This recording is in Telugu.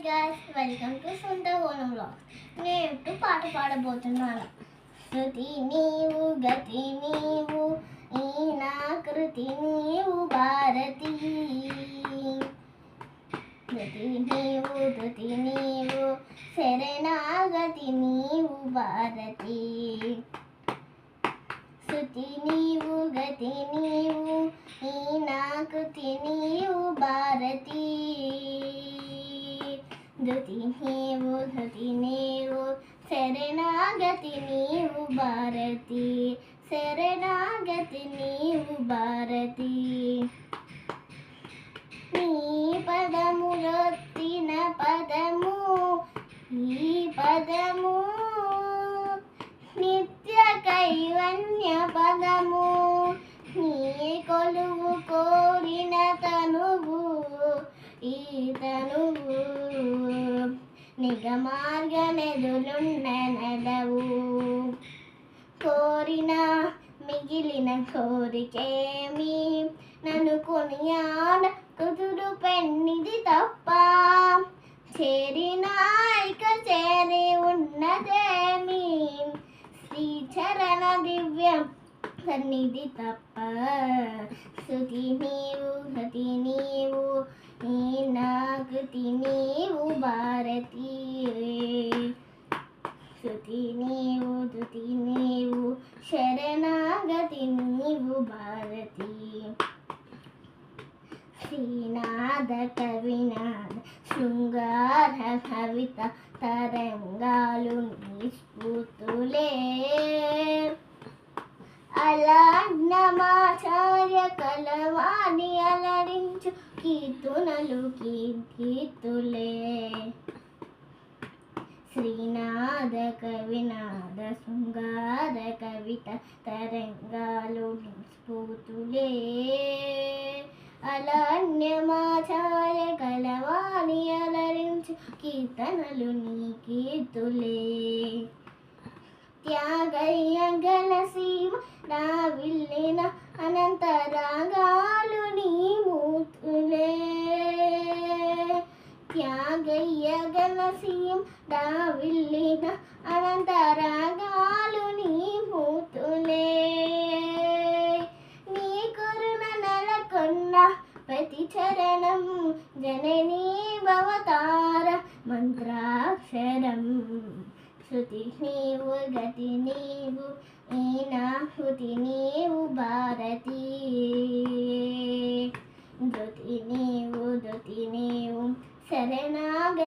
guys, welcome to Sunda Honam Vlogs. నేను ఇప్పుడు పాట పాడబోతున్నాను. శృతి నీవు గతి నీవు ఈ నా కృతి నీవు భారతి. గతి నీవు ధృతి నీవు శరణాగతి నీవు భారతి. శృతి నీవు గతి నీవు ఈ నా కృతి నీవు భారతి. ధృతి నీవు శరణాగతి నీవు భారతి. శరణాగతి నీవు భారతి. నీ పదము రొత్తిన పదము ఈ పదము నిత్య కైవన్య పదము. నీ కొలువు కోరిన తనువు ఈ తనువు నిగమార్గమెదులున్న నడవు. కోరిన మిగిలిన కోరికేమి నన్ను కొనియాడ కుదురు పెన్నిది తప్ప. చేరిన ఇక చేరి ఉన్నదేమి శ్రీచరణ దివ్యం సన్నిధి తప్ప. శృతి నీవు గతి నీవు ఈ నా కృతి నీవు భారతి. శృతి నీవు ధృతి నీవు శరణాగతి నీవు భారతి. శ్రీనాద కవినాద శృంగార కవిత తరంగాలు నీ స్ఫూర్తులే. అలాగ్నమాచార్య కలవాణి అలరించు కీర్తనలు కీర్తులే. శ్రీనాద కవినాద శృంగార కవిత తరంగాలు స్ఫూర్తులే. అలాన్యమాచార్య కలవాణి అలరించు కీర్తనలు నీ కీర్తులే. త్యాగయ్య గల సీమ నా విల్లిన అనంత రాగాలు నీ మూర్తులే. త్యాగయ్య గల సీమ నా విల్లిన అనంత రాగాలు నీ మూర్తులే. నీ కరుణ నెలకొన్న ప్రతి చరణం జననీ భవతార మంత్రాక్షరం. శృతి నీవు గతి నీవు ఈ నా కృతి నీవు భారతి. ధృతి నీవు ధృతి నీవు శరణాగతి